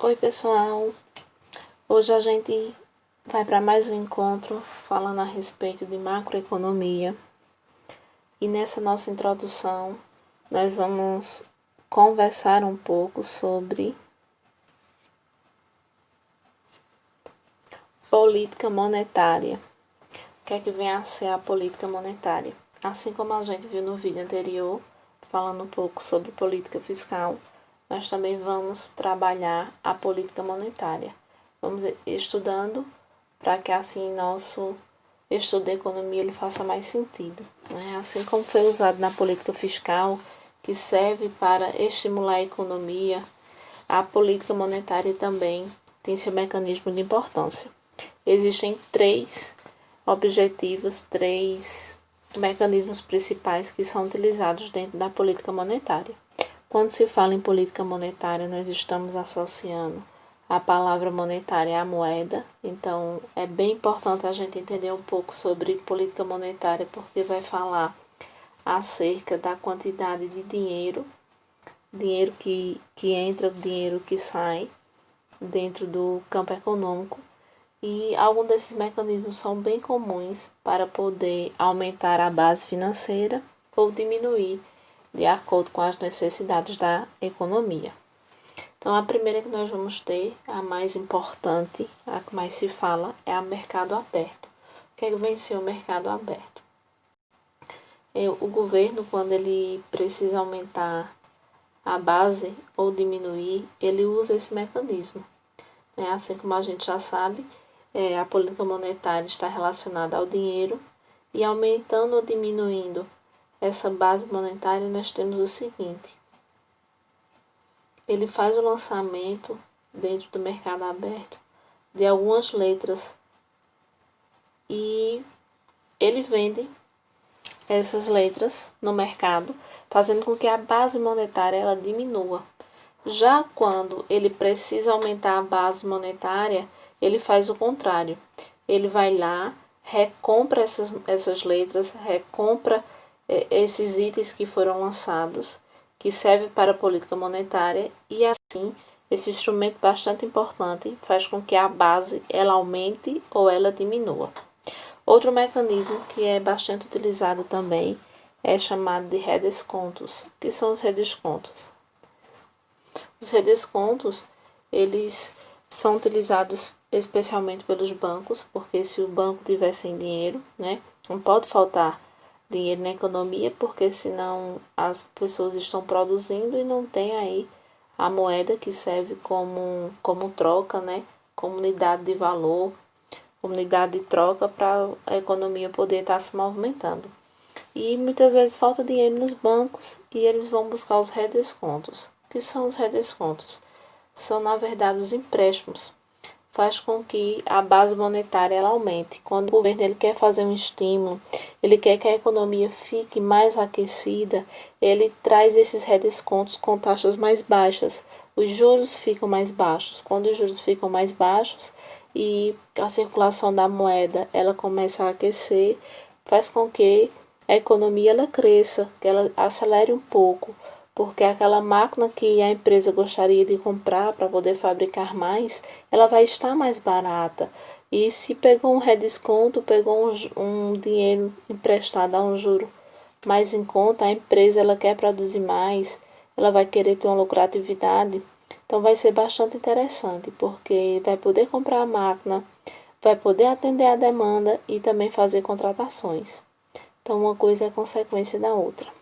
Oi pessoal, hoje a gente vai para mais um encontro falando a respeito de macroeconomia e nessa nossa introdução nós vamos conversar um pouco sobre política monetária. O que é que vem a ser a política monetária? Assim como a gente viu no vídeo anterior, falando um pouco sobre política fiscal, nós também vamos trabalhar a política monetária. Vamos estudando para que assim nosso estudo de economia ele faça mais sentido, né? Assim como foi usado na política fiscal, que serve para estimular a economia, a política monetária também tem seu mecanismo de importância. Existem três objetivos, três mecanismos principais que são utilizados dentro da política monetária. Quando se fala em política monetária, nós estamos associando a palavra monetária à moeda. Então, é bem importante a gente entender um pouco sobre política monetária, porque vai falar acerca da quantidade de dinheiro que entra, dinheiro que sai dentro do campo econômico. E alguns desses mecanismos são bem comuns para poder aumentar a base financeira ou diminuir de acordo com as necessidades da economia. Então, a primeira que nós vamos ter, a mais importante, a que mais se fala, é o mercado aberto. O que é que vem ser o mercado aberto? O governo, quando ele precisa aumentar a base ou diminuir, ele usa esse mecanismo. Assim como a gente já sabe, a política monetária está relacionada ao dinheiro e aumentando ou diminuindo essa base monetária, nós temos o seguinte: ele faz o lançamento dentro do mercado aberto de algumas letras e ele vende essas letras no mercado, fazendo com que a base monetária ela diminua. Já quando ele precisa aumentar a base monetária, ele faz o contrário. Ele vai lá, recompra essas letras, recompra esses itens que foram lançados, que serve para a política monetária, e assim, esse instrumento bastante importante faz com que a base ela aumente ou ela diminua. Outro mecanismo que é bastante utilizado também é chamado de redescontos. O que são os redescontos? Os redescontos, eles são utilizados especialmente pelos bancos, porque se o banco tiver sem dinheiro, né, não pode faltar dinheiro na economia, porque senão as pessoas estão produzindo e não tem aí a moeda que serve como troca, né, como unidade de valor, unidade de troca para a economia poder estar se movimentando. E muitas vezes falta dinheiro nos bancos e eles vão buscar os redescontos. O que são os redescontos? São, na verdade, os empréstimos. Faz com que a base monetária ela aumente. Quando o governo ele quer fazer um estímulo, ele quer que a economia fique mais aquecida, ele traz esses redescontos com taxas mais baixas. Os juros ficam mais baixos. Quando os juros ficam mais baixos e a circulação da moeda ela começa a aquecer, faz com que a economia ela cresça, que ela acelere um pouco, porque aquela máquina que a empresa gostaria de comprar para poder fabricar mais, ela vai estar mais barata. E se pegou um redesconto, pegou um dinheiro emprestado a um juro mais em conta, a empresa ela quer produzir mais, ela vai querer ter uma lucratividade. Então vai ser bastante interessante, porque vai poder comprar a máquina, vai poder atender a demanda e também fazer contratações. Então, uma coisa é consequência da outra.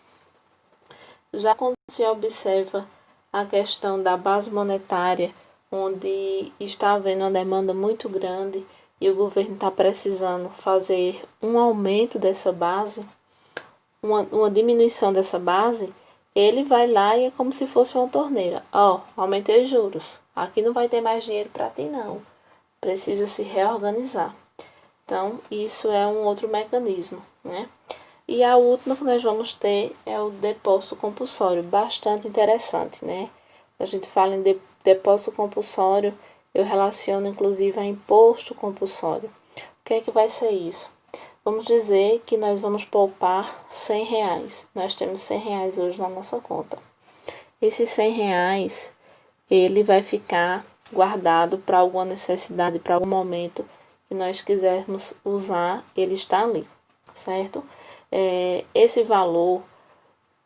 Já quando se observa a questão da base monetária, onde está havendo uma demanda muito grande e o governo está precisando fazer um aumento dessa base, uma diminuição dessa base, ele vai lá e é como se fosse uma torneira. Aumentei os juros. Aqui não vai ter mais dinheiro para ti, não. Precisa se reorganizar. Então, isso é um outro mecanismo, né? E a última que nós vamos ter é o depósito compulsório, bastante interessante, né? A gente fala em depósito compulsório, eu relaciono inclusive a imposto compulsório. O que é que vai ser isso? Vamos dizer que nós vamos poupar R$100. Nós temos R$100 hoje na nossa conta. Esses R$100, ele vai ficar guardado para alguma necessidade, para algum momento que nós quisermos usar, ele está ali, certo? Esse valor,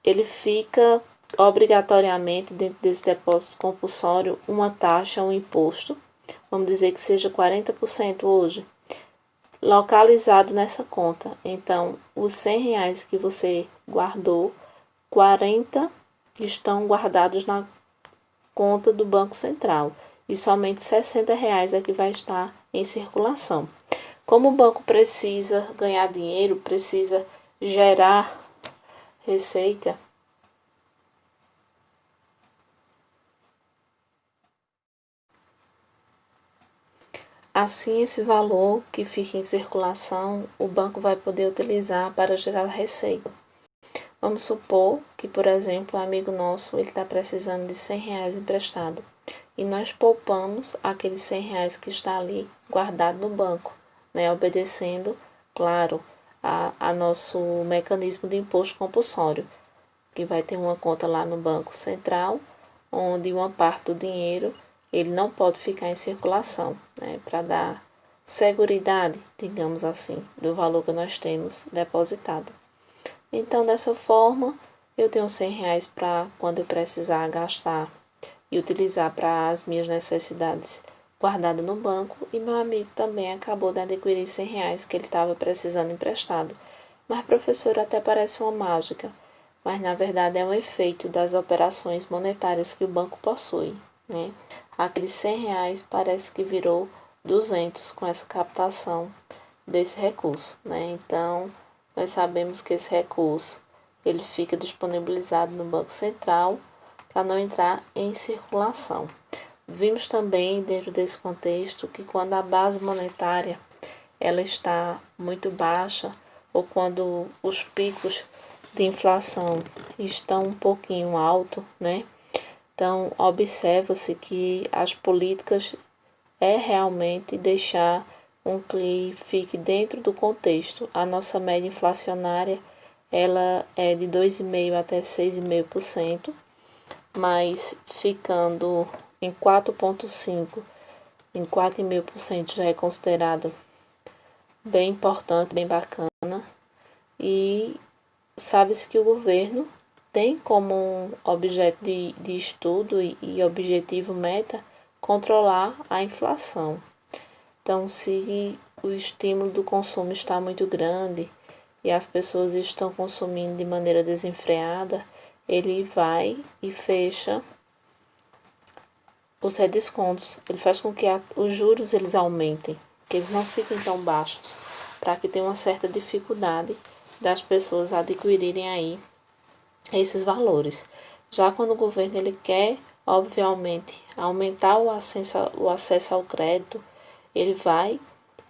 ele fica obrigatoriamente dentro desse depósito compulsório uma taxa, um imposto, vamos dizer que seja 40% hoje, localizado nessa conta. Então, os R$ 100 que você guardou, 40 estão guardados na conta do Banco Central e somente R$ 60 é que vai estar em circulação. Como o banco precisa ganhar dinheiro, precisa gerar receita, assim esse valor que fica em circulação, o banco vai poder utilizar para gerar receita. Vamos supor que, por exemplo, um amigo nosso ele está precisando de R$ 100 emprestado e nós poupamos aqueles R$ 100 que está ali guardado no banco, né, obedecendo, claro, a nosso mecanismo de imposto compulsório, que vai ter uma conta lá no Banco Central, onde uma parte do dinheiro ele não pode ficar em circulação, né, para dar seguridade, digamos assim, do valor que nós temos depositado. Então, dessa forma, eu tenho R$ 100 para quando eu precisar gastar e utilizar para as minhas necessidades guardada no banco, e meu amigo também acabou de adquirir R$ 100 que ele estava precisando emprestado. Mas, professor, até parece uma mágica, mas na verdade é um efeito das operações monetárias que o banco possui, né? Aqueles R$ 100 parece que virou 200 com essa captação desse recurso, né? Então, nós sabemos que esse recurso ele fica disponibilizado no Banco Central para não entrar em circulação. Vimos também dentro desse contexto que quando a base monetária ela está muito baixa ou quando os picos de inflação estão um pouquinho alto, né? Então, observa-se que as políticas é realmente deixar que fique dentro do contexto. A nossa média inflacionária ela é de 2,5% até 6,5%, mas ficando em 4,5%, em 4,5% já é considerado bem importante, bem bacana. E sabe-se que o governo tem como um objeto de estudo e objetivo meta controlar a inflação. Então, se o estímulo do consumo está muito grande e as pessoas estão consumindo de maneira desenfreada, ele vai e fecha os redescontos. Ele faz com que os juros eles aumentem, que eles não fiquem tão baixos, para que tenha uma certa dificuldade das pessoas adquirirem aí esses valores. Já quando o governo ele quer, obviamente, aumentar o acesso ao crédito, ele vai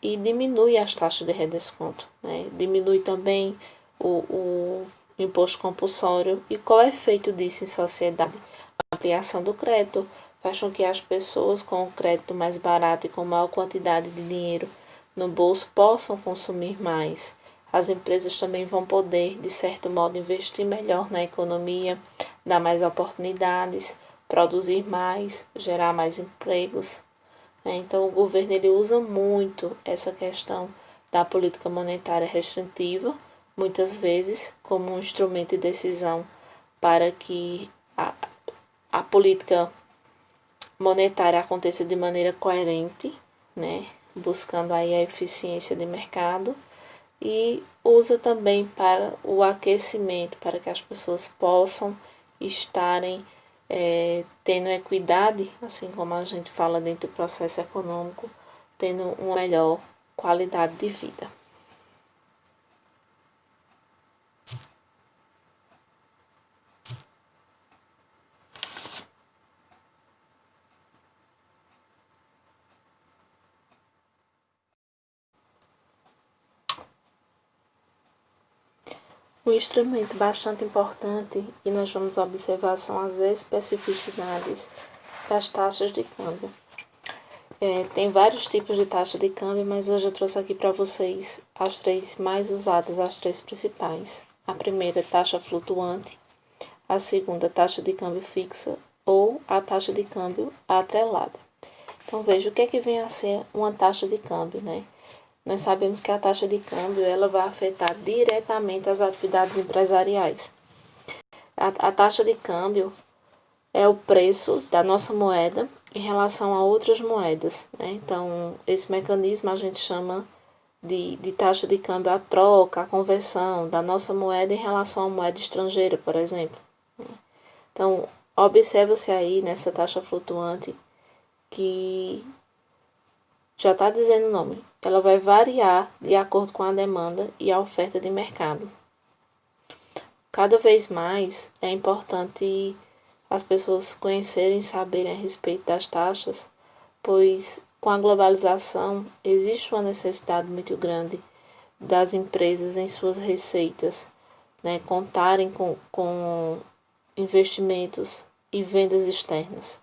e diminui as taxas de redesconto, né? Diminui também o imposto compulsório. E qual é o efeito disso em sociedade? A ampliação do crédito faz com que as pessoas com o crédito mais barato e com maior quantidade de dinheiro no bolso possam consumir mais. As empresas também vão poder, de certo modo, investir melhor na economia, dar mais oportunidades, produzir mais, gerar mais empregos. Então, o governo ele usa muito essa questão da política monetária restritiva, muitas vezes como um instrumento de decisão para que a política monetária aconteça de maneira coerente, né, buscando aí a eficiência de mercado, e usa também para o aquecimento, para que as pessoas possam estarem tendo equidade, assim como a gente fala dentro do processo econômico, tendo uma melhor qualidade de vida. Um instrumento bastante importante e nós vamos observar são as especificidades das taxas de câmbio. Tem vários tipos de taxa de câmbio, mas hoje eu trouxe aqui para vocês as três mais usadas, as três principais. A primeira é taxa flutuante, a segunda taxa de câmbio fixa ou a taxa de câmbio atrelada. Então, veja o que é que vem a ser uma taxa de câmbio, né? Nós sabemos que a taxa de câmbio ela vai afetar diretamente as atividades empresariais. A taxa de câmbio é o preço da nossa moeda em relação a outras moedas, né? Então, esse mecanismo a gente chama de taxa de câmbio, a troca, a conversão da nossa moeda em relação à moeda estrangeira, por exemplo. Então, observa-se aí nessa taxa flutuante que já está dizendo o nome, ela vai variar de acordo com a demanda e a oferta de mercado. Cada vez mais é importante as pessoas conhecerem e saberem a respeito das taxas, pois com a globalização existe uma necessidade muito grande das empresas em suas receitas, né, contarem com investimentos e vendas externas.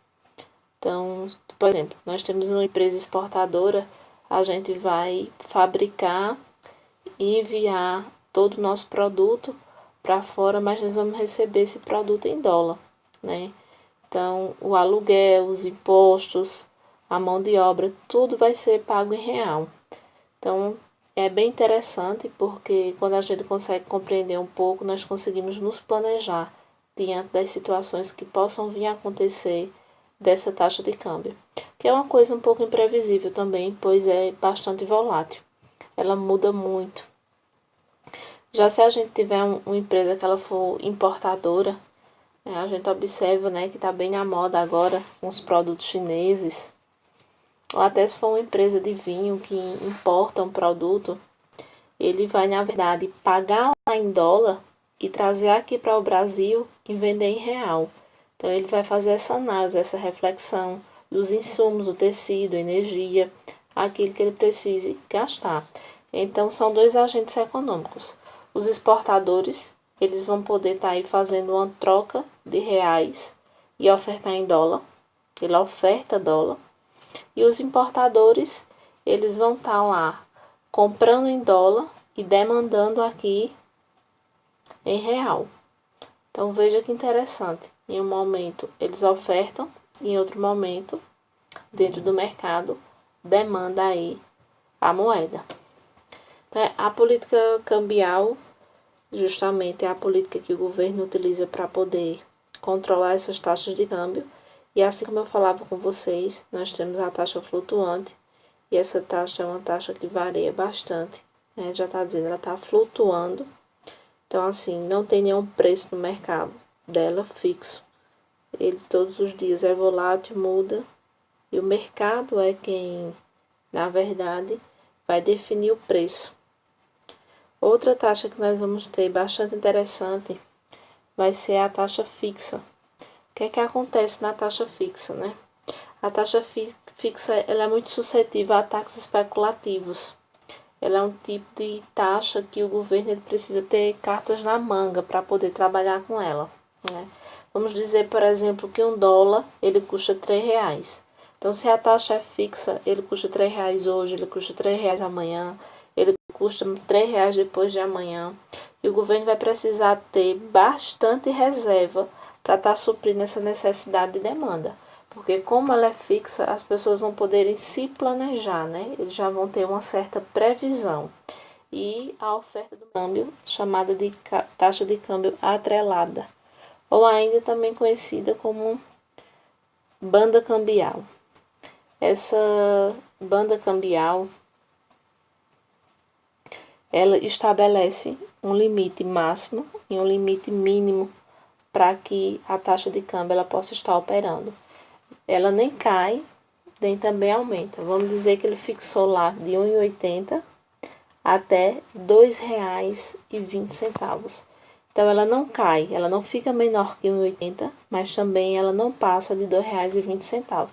Então, por exemplo, nós temos uma empresa exportadora, a gente vai fabricar e enviar todo o nosso produto para fora, mas nós vamos receber esse produto em dólar, né? Então, o aluguel, os impostos, a mão de obra, tudo vai ser pago em real. Então, é bem interessante porque quando a gente consegue compreender um pouco, nós conseguimos nos planejar diante das situações que possam vir a acontecer dessa taxa de câmbio, que é uma coisa um pouco imprevisível também, pois é bastante volátil. Ela muda muito. Já se a gente tiver uma empresa que ela for importadora, a gente observa, né, que está bem na moda agora uns produtos chineses, ou até se for uma empresa de vinho que importa um produto, ele vai, na verdade, pagar lá em dólar e trazer aqui para o Brasil e vender em real. Então, ele vai fazer essa análise, essa reflexão dos insumos, o tecido, a energia, aquilo que ele precise gastar. Então, são dois agentes econômicos. Os exportadores, eles vão poder estar aí fazendo uma troca de reais e ofertar em dólar. Ele oferta dólar. E os importadores, eles vão estar lá comprando em dólar e demandando aqui em real. Então, veja que interessante. Em um momento, eles ofertam, e em outro momento, dentro do mercado, demanda aí a moeda. Então, a política cambial, justamente, é a política que o governo utiliza para poder controlar essas taxas de câmbio. E assim como eu falava com vocês, nós temos a taxa flutuante, e essa taxa é uma taxa que varia bastante, né? Já está dizendo, ela está flutuando. Então, assim, não tem nenhum preço no mercado dela fixo. Ele todos os dias é volátil, muda. E o mercado é quem, na verdade, vai definir o preço. Outra taxa que nós vamos ter bastante interessante vai ser a taxa fixa. O que é que acontece na taxa fixa, né? A taxa fixa ela é muito suscetível a ataques especulativos. Ela é um tipo de taxa que o governo ele precisa ter cartas na manga para poder trabalhar com ela, né? Vamos dizer, por exemplo, que um dólar ele custa R$3. Então, se a taxa é fixa, ele custa R$3 hoje, ele custa R$3 amanhã, ele custa R$3 depois de amanhã. E o governo vai precisar ter bastante reserva para estar suprindo essa necessidade de demanda. Porque como ela é fixa, as pessoas vão poderem se planejar, né? Eles já vão ter uma certa previsão. E a oferta do câmbio, chamada de taxa de câmbio atrelada, ou ainda também conhecida como banda cambial. Essa banda cambial, ela estabelece um limite máximo e um limite mínimo para que a taxa de câmbio ela possa estar operando. Ela nem cai, nem também aumenta. Vamos dizer que ele fixou lá de 1,80 até R$ 2,20. Então, ela não cai, ela não fica menor que 1,80, mas também ela não passa de R$ 2,20.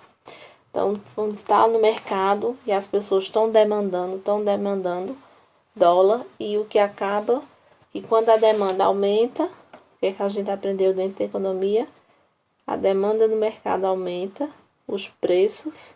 Então, quando está no mercado e as pessoas estão demandando dólar, e o que acaba que quando a demanda aumenta, o que é que a gente aprendeu dentro da economia? A demanda no mercado aumenta, os preços